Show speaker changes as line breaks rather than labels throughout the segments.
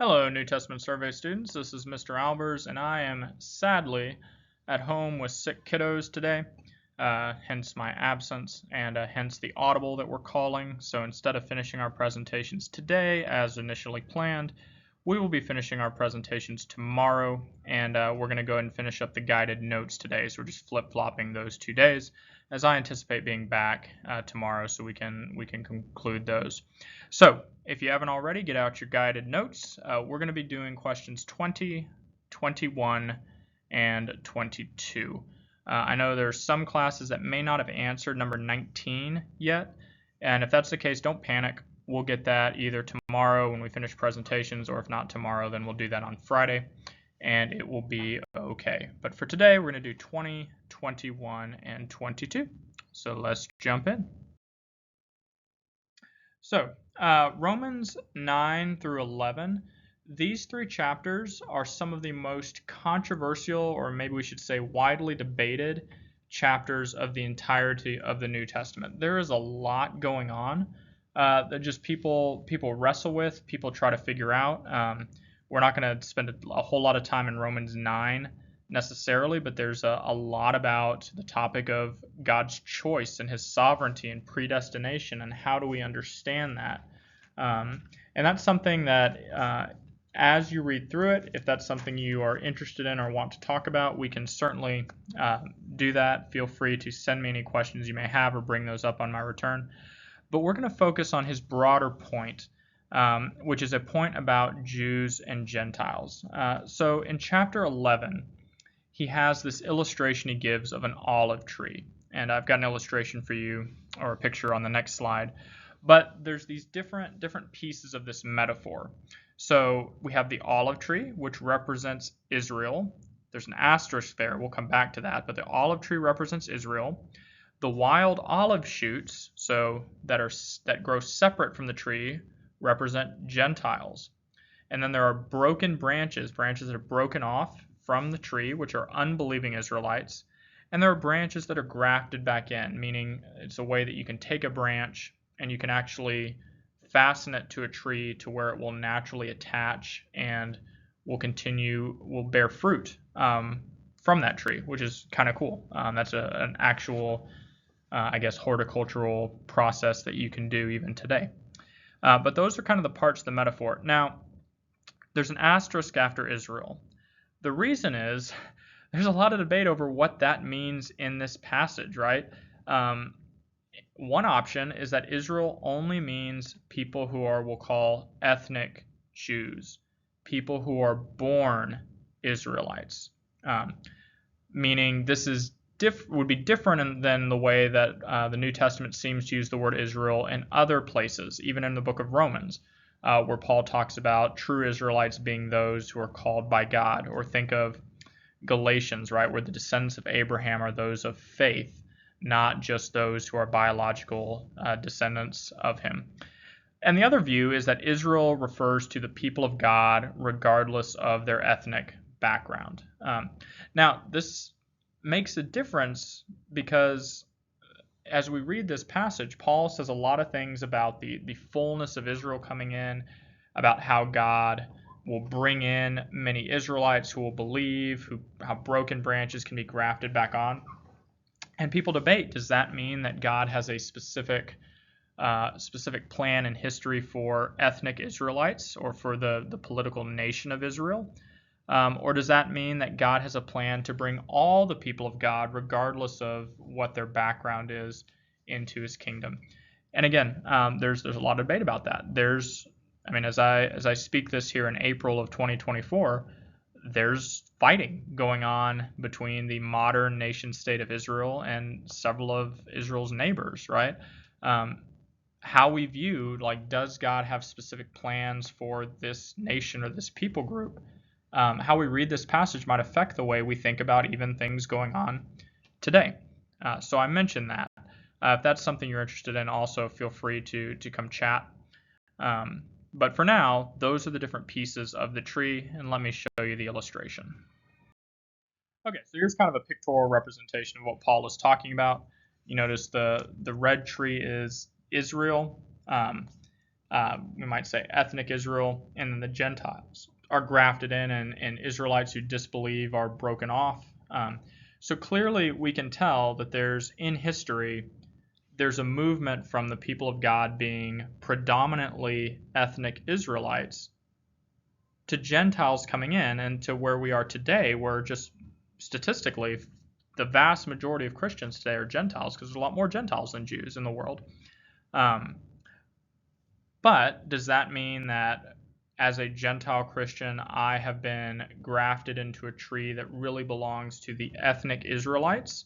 Hello, New Testament Survey students. This is Mr. Albers, and I am sadly at home with sick kiddos today, hence my absence and hence the audible that we're calling. So instead of finishing our presentations today as initially planned, we will be finishing our presentations tomorrow, and we're going to go ahead and finish up the guided notes today. So we're just flip-flopping those 2 days, as I anticipate being back tomorrow, so we can conclude those. So if you haven't already, get out your guided notes. We're going to be doing questions 20, 21, and 22. I know there's some classes that may not have answered number 19 yet, and if that's the case, don't panic. We'll get that either tomorrow when we finish presentations, or if not tomorrow, then we'll do that on Friday, and it will be okay. But for today, we're going to do 20, 21, and 22. So let's jump in. So Romans 9 through 11, these 3 chapters are some of the most controversial, or maybe we should say widely debated, chapters of the entirety of the New Testament. There is a lot going on that just people wrestle with, people try to figure out. We're not going to spend a whole lot of time in Romans 9 necessarily, but there's a lot about the topic of God's choice and his sovereignty and predestination, and how do we understand that. And that's something that as you read through it, if that's something you are interested in or want to talk about, we can certainly do that. Feel free to send me any questions you may have or bring those up on my return. But we're going to focus on his broader point, which is a point about Jews and Gentiles. So in chapter 11, he has this illustration he gives of an olive tree. And I've got an illustration for you, or a picture on the next slide. But there's these different pieces of this metaphor. So we have the olive tree, which represents Israel. There's an asterisk there. We'll come back to that. But the olive tree represents Israel. The wild olive shoots, so that grow separate from the tree, represent Gentiles. And then there are broken branches that are broken off from the tree, which are unbelieving Israelites. And there are branches that are grafted back in, meaning it's a way that you can take a branch and you can actually fasten it to a tree to where it will naturally attach and will bear fruit from that tree, which is kind of cool. That's an actual horticultural process that you can do even today. But those are kind of the parts of the metaphor. Now, there's an asterisk after Israel. The reason is there's a lot of debate over what that means in this passage, right? One option is that Israel only means people who are, we'll call, ethnic Jews, people who are born Israelites, meaning this would be different than the way that the New Testament seems to use the word Israel in other places, even in the book of Romans, where Paul talks about true Israelites being those who are called by God. Or think of Galatians, right, where the descendants of Abraham are those of faith, not just those who are biological descendants of him. And the other view is that Israel refers to the people of God regardless of their ethnic background. Now, this makes a difference because as we read this passage, Paul says a lot of things about the fullness of Israel coming in, about how God will bring in many Israelites who will believe, how broken branches can be grafted back on. And people debate, does that mean that God has a specific plan in history for ethnic Israelites or for the political nation of Israel? Or does that mean that God has a plan to bring all the people of God, regardless of what their background is, into his kingdom? And again, there's a lot of debate about that. As I speak this here in April of 2024, there's fighting going on between the modern nation state of Israel and several of Israel's neighbors, right? How we view, does God have specific plans for this nation or this people group? How we read this passage might affect the way we think about even things going on today. So I mentioned that. If that's something you're interested in, also feel free to come chat. But for now, those are the different pieces of the tree, and let me show you the illustration. Okay, so here's kind of a pictorial representation of what Paul is talking about. You notice the red tree is Israel. we might say ethnic Israel, and then the Gentiles are grafted in, and Israelites who disbelieve are broken off. So clearly we can tell that in history, there's a movement from the people of God being predominantly ethnic Israelites to Gentiles coming in, and to where we are today, where just statistically, the vast majority of Christians today are Gentiles, because there's a lot more Gentiles than Jews in the world. But does that mean that as a Gentile Christian, I have been grafted into a tree that really belongs to the ethnic Israelites?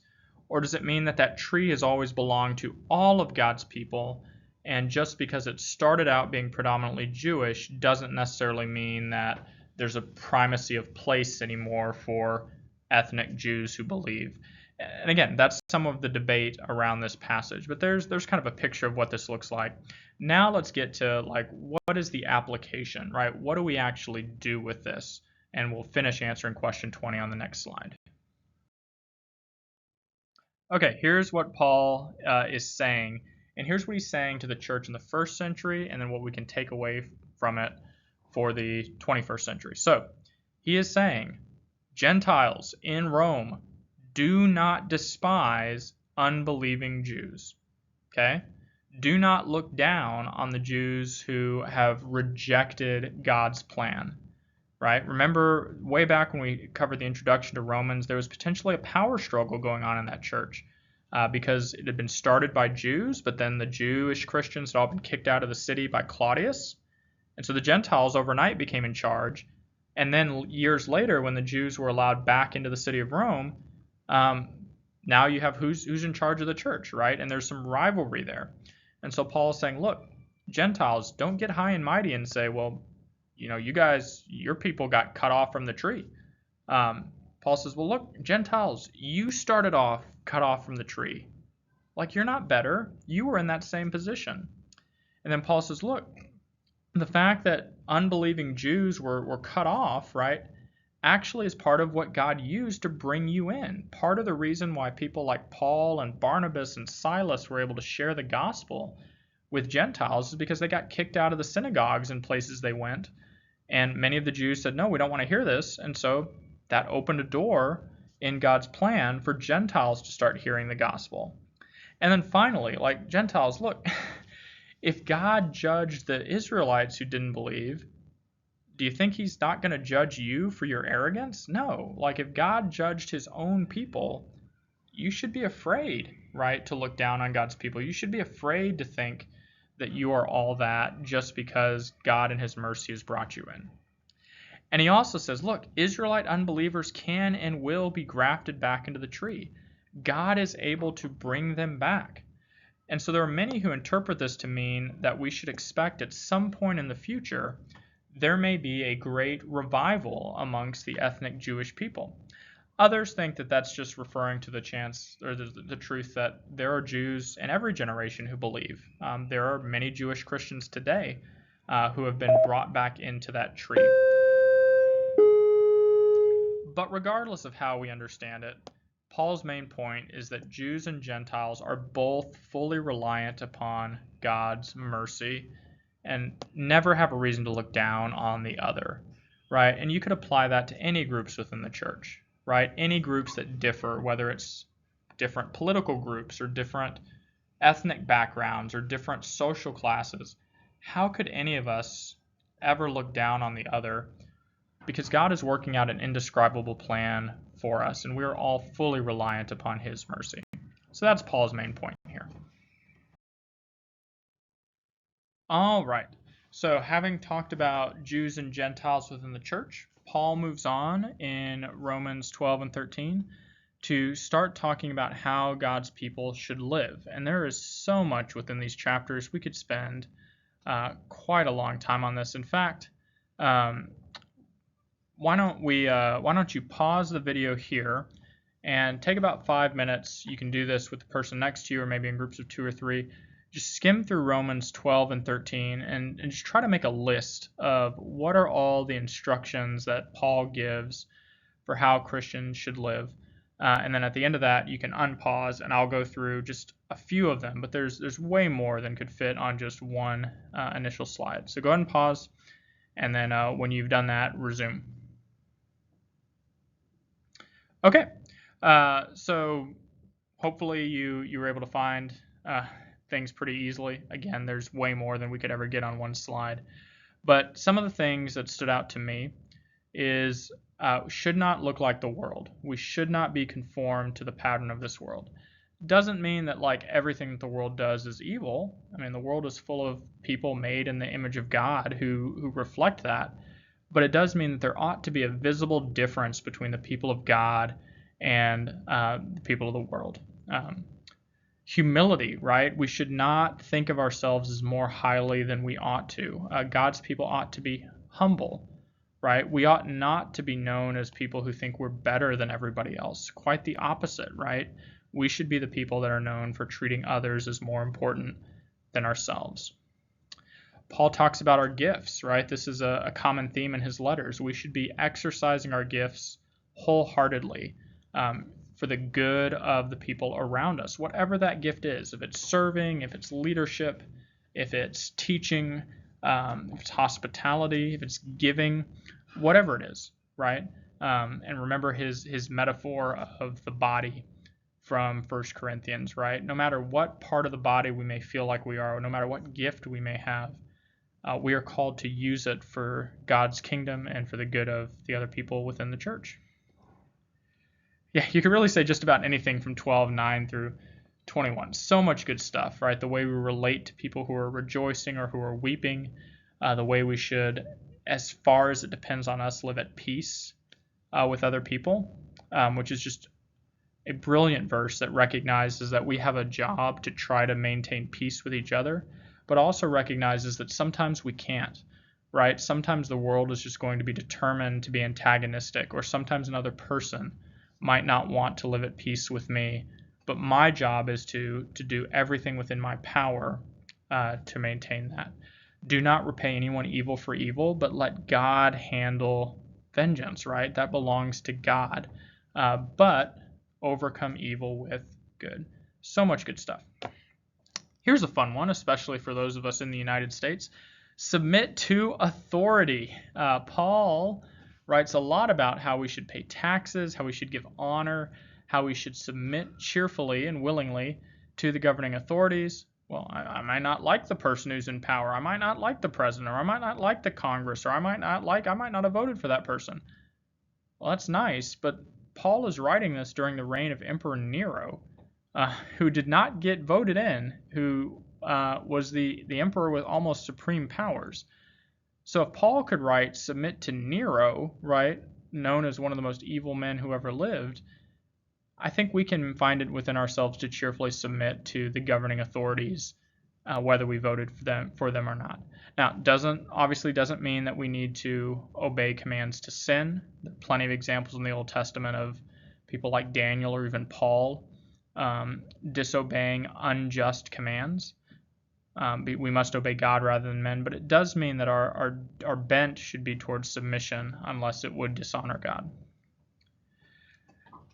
Or does it mean that that tree has always belonged to all of God's people, and just because it started out being predominantly Jewish doesn't necessarily mean that there's a primacy of place anymore for ethnic Jews who believe? And again, that's some of the debate around this passage, but there's kind of a picture of what this looks like. Now let's get to like, what is the application, right? What do we actually do with this? And we'll finish answering question 20 on the next slide. Okay, here's what Paul is saying, and here's what he's saying to the church in the first century, and then what we can take away from it for the 21st century. So he is saying, Gentiles in Rome, do not despise unbelieving Jews. Okay? Do not look down on the Jews who have rejected God's plan. Right? Remember, way back when we covered the introduction to Romans, there was potentially a power struggle going on in that church because it had been started by Jews, but then the Jewish Christians had all been kicked out of the city by Claudius. And so the Gentiles overnight became in charge. And then years later, when the Jews were allowed back into the city of Rome, now you have who's in charge of the church, right? And there's some rivalry there. And so Paul is saying, look, Gentiles, don't get high and mighty and say, well, you know, you guys, your people got cut off from the tree. Paul says, well, look, Gentiles, you started off cut off from the tree. Like, you're not better. You were in that same position. And then Paul says, look, the fact that unbelieving Jews were cut off, right, actually is part of what God used to bring you in. Part of the reason why people like Paul and Barnabas and Silas were able to share the gospel with Gentiles is because they got kicked out of the synagogues in places they went. And many of the Jews said, no, we don't want to hear this. And so that opened a door in God's plan for Gentiles to start hearing the gospel. And then finally, like, Gentiles, look, if God judged the Israelites who didn't believe, do you think he's not going to judge you for your arrogance? No. Like, if God judged his own people, you should be afraid, right, to look down on God's people. You should be afraid to think that you are all that just because God in his mercy has brought you in. And he also says, look, Israelite unbelievers can and will be grafted back into the tree. God is able to bring them back. And so there are many who interpret this to mean that we should expect at some point in the future there may be a great revival amongst the ethnic Jewish people. Others think that that's just referring to the chance or the truth that there are Jews in every generation who believe. There are many Jewish Christians today who have been brought back into that tree. But regardless of how we understand it, Paul's main point is that Jews and Gentiles are both fully reliant upon God's mercy and never have a reason to look down on the other, right? And you could apply that to any groups within the church. Right? Any groups that differ, whether it's different political groups or different ethnic backgrounds or different social classes, how could any of us ever look down on the other? Because God is working out an indescribable plan for us, and we are all fully reliant upon his mercy. So that's Paul's main point here. All right. So having talked about Jews and Gentiles within the church, Paul moves on in Romans 12 and 13 to start talking about how God's people should live. And there is so much within these chapters. We could spend quite a long time on this. In fact, why don't you pause the video here and take about 5 minutes. You can do this with the person next to you or maybe in groups of 2 or 3. Just skim through Romans 12 and 13 and just try to make a list of what are all the instructions that Paul gives for how Christians should live. And then at the end of that, you can unpause, and I'll go through just a few of them, but there's way more than could fit on just one initial slide. So go ahead and pause, and then when you've done that, resume. Okay, so hopefully you were able to find things pretty easily. Again, there's way more than we could ever get on one slide. But some of the things that stood out to me is should not look like the world. We should not be conformed to the pattern of this world. Doesn't mean that like everything that the world does is evil. I mean, the world is full of people made in the image of God who reflect that. But it does mean that there ought to be a visible difference between the people of God and the people of the world. Humility, right? We should not think of ourselves as more highly than we ought to. God's people ought to be humble, right? We ought not to be known as people who think we're better than everybody else. Quite the opposite, right? We should be the people that are known for treating others as more important than ourselves. Paul talks about our gifts, right? This is a common theme in his letters. We should be exercising our gifts wholeheartedly for the good of the people around us, whatever that gift is. If it's serving, if it's leadership, if it's teaching, if it's hospitality, if it's giving, whatever it is, right? And remember his metaphor of the body from 1 Corinthians, right? No matter what part of the body we may feel like we are, no matter what gift we may have, we are called to use it for God's kingdom and for the good of the other people within the church. Yeah, you could really say just about anything from 12:9 through 21. So much good stuff, right? The way we relate to people who are rejoicing or who are weeping, the way we should, as far as it depends on us, live at peace with other people, which is just a brilliant verse that recognizes that we have a job to try to maintain peace with each other, but also recognizes that sometimes we can't, right? Sometimes the world is just going to be determined to be antagonistic, or sometimes another person might not want to live at peace with me, but my job is to do everything within my power to maintain that. Do not repay anyone evil for evil, but let God handle vengeance, right? That belongs to God. But overcome evil with good. So much good stuff. Here's a fun one, especially for those of us in the United States. Submit to authority. Paul writes a lot about how we should pay taxes, how we should give honor, how we should submit cheerfully and willingly to the governing authorities. Well, I might not like the person who's in power. I might not like the president, or I might not like the Congress, or I might not have voted for that person. Well, that's nice, but Paul is writing this during the reign of Emperor Nero, who did not get voted in, who was the emperor with almost supreme powers. So if Paul could write, submit to Nero, right, known as one of the most evil men who ever lived, I think we can find it within ourselves to cheerfully submit to the governing authorities, whether we voted for them or not. Now, obviously doesn't mean that we need to obey commands to sin. There are plenty of examples in the Old Testament of people like Daniel or even Paul disobeying unjust commands. We must obey God rather than men, but it does mean that our bent should be towards submission unless it would dishonor God.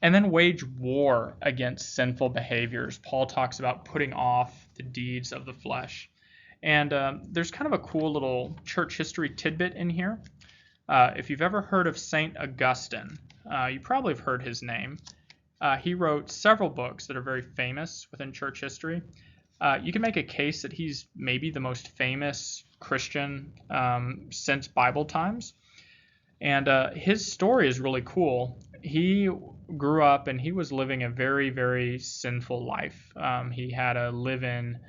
And then wage war against sinful behaviors. Paul talks about putting off the deeds of the flesh. And there's kind of a cool little church history tidbit in here. If you've ever heard of St. Augustine, you probably have heard his name. He wrote several books that are very famous within church history. You can make a case that he's maybe the most famous Christian since Bible times. And his story is really cool. He grew up and he was living a very, very sinful life. He had a live-in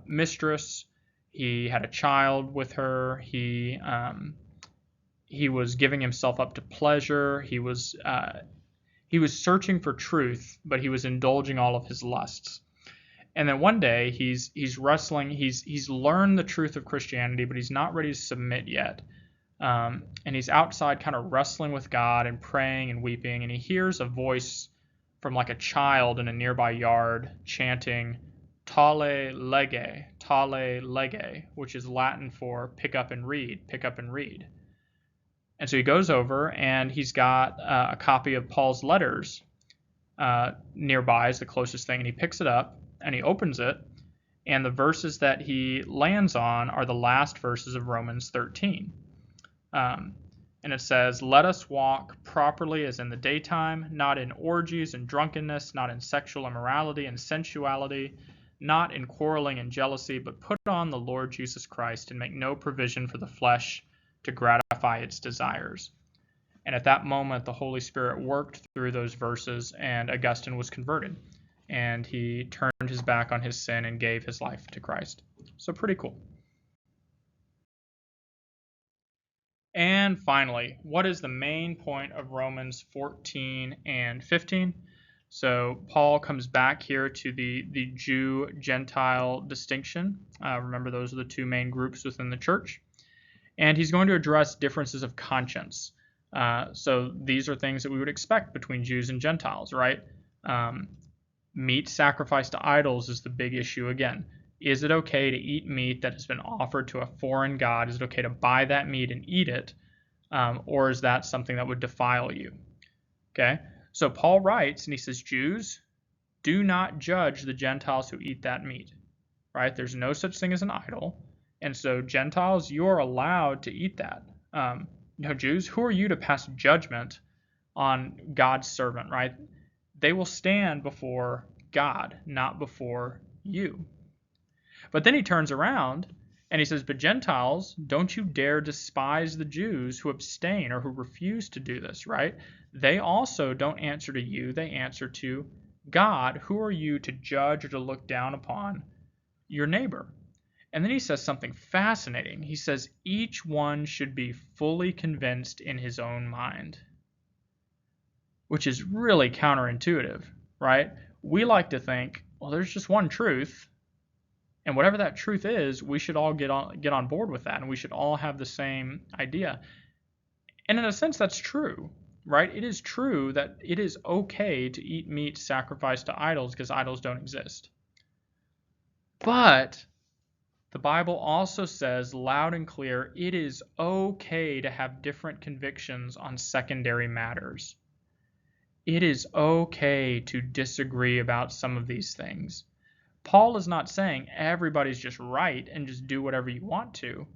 mistress. He had a child with her. He was giving himself up to pleasure. He was searching for truth, but he was indulging all of his lusts. And then one day he's wrestling. He's learned the truth of Christianity, but he's not ready to submit yet. And he's outside kind of wrestling with God and praying and weeping, and he hears a voice from like a child in a nearby yard chanting "Tale lege," which is Latin for pick up and read, pick up and read. And so he goes over and he's got a copy of Paul's letters, nearby is the closest thing, and he picks it up and he opens it, and the verses that he lands on are the last verses of Romans 13. And it says, "Let us walk properly as in the daytime, not in orgies and drunkenness, not in sexual immorality and sensuality, not in quarreling and jealousy, but put on the Lord Jesus Christ and make no provision for the flesh to gratify its desires." And at that moment, the Holy Spirit worked through those verses, and Augustine was converted. And he turned his back on his sin and gave his life to Christ. So pretty cool. And finally, what is the main point of Romans 14 and 15? So Paul comes back here to the Jew-Gentile distinction. Remember, those are the two main groups within the church. And he's going to address differences of conscience. So these are things that we would expect between Jews and Gentiles, right? Meat sacrificed to idols is the big issue again. Is it okay to eat meat that has been offered to a foreign god? Is it okay to buy that meat and eat it? Or is that something that would defile you? Okay, so Paul writes and he says, Jews, do not judge the Gentiles who eat that meat, right? There's no such thing as an idol. And so Gentiles, you're allowed to eat that. Jews, who are you to pass judgment on God's servant, right? They will stand before God, not before you. But then he turns around and he says, but Gentiles, don't you dare despise the Jews who abstain or who refuse to do this, right? They also don't answer to you, they answer to God. Who are you to judge or to look down upon your neighbor? And then he says something fascinating. He says, each one should be fully convinced in his own mind, which is really counterintuitive, right? We like to think, well, there's just one truth, and whatever that truth is, we should all get on board with that, and we should all have the same idea. And in a sense, that's true, right? It is true that it is okay to eat meat sacrificed to idols because idols don't exist. But the Bible also says loud and clear, it is okay to have different convictions on secondary matters. It is okay to disagree about some of these things. Paul is not saying everybody's just right and just do whatever you want to,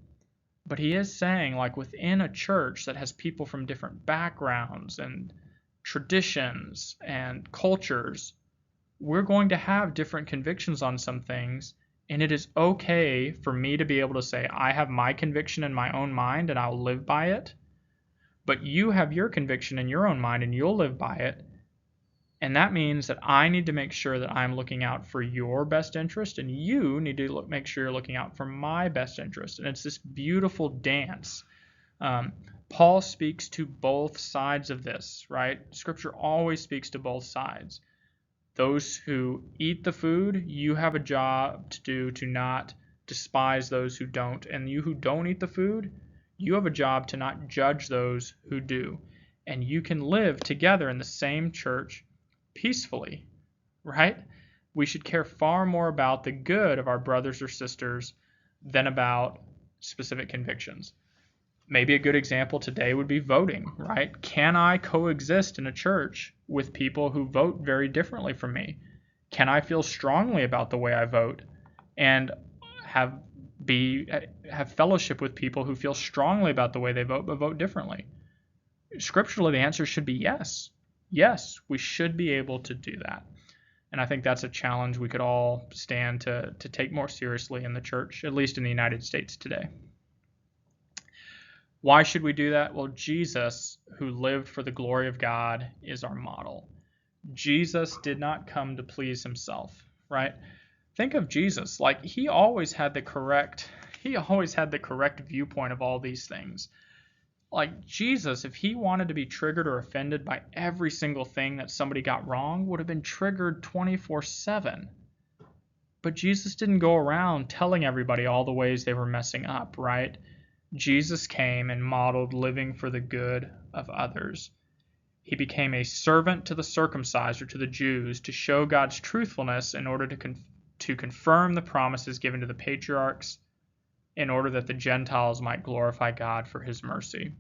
but he is saying, like, within a church that has people from different backgrounds and traditions and cultures, we're going to have different convictions on some things, and it is okay for me to be able to say, I have my conviction in my own mind and I'll live by it, but you have your conviction in your own mind and you'll live by it. And that means that I need to make sure that I'm looking out for your best interest, and you need to make sure you're looking out for my best interest. And it's this beautiful dance. Paul speaks to both sides of this, right? Scripture always speaks to both sides. Those who eat the food, you have a job to do to not despise those who don't. And you who don't eat the food, you have a job to not judge those who do. And you can live together in the same church peacefully, right? We should care far more about the good of our brothers or sisters than about specific convictions. Maybe a good example today would be voting, right? Can I coexist in a church with people who vote very differently from me? Can I feel strongly about the way I vote and have fellowship with people who feel strongly about the way they vote but vote differently? Scripturally, the answer should be yes. Yes, we should be able to do that. And I think that's a challenge we could all stand to take more seriously in the church, at least in the United States today. Why should we do that? Well, Jesus, who lived for the glory of God, is our model. Jesus did not come to please himself, right? Think of Jesus, like he always had the correct viewpoint of all these things. Like Jesus, if he wanted to be triggered or offended by every single thing that somebody got wrong, would have been triggered 24/7. But Jesus didn't go around telling everybody all the ways they were messing up, right? Jesus came and modeled living for the good of others. He became a servant to the circumcised, or to the Jews, to show God's truthfulness in order to confirm the promises given to the patriarchs, in order that the Gentiles might glorify God for his mercy.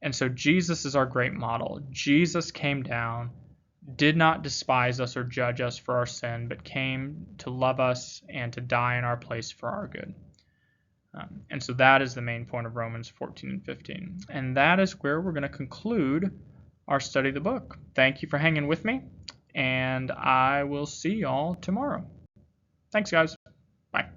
And so Jesus is our great model. Jesus came down, did not despise us or judge us for our sin, but came to love us and to die in our place for our good. And so that is the main point of Romans 14 and 15. And that is where we're going to conclude our study of the book. Thank you for hanging with me, and I will see y'all tomorrow. Thanks, guys. Bye.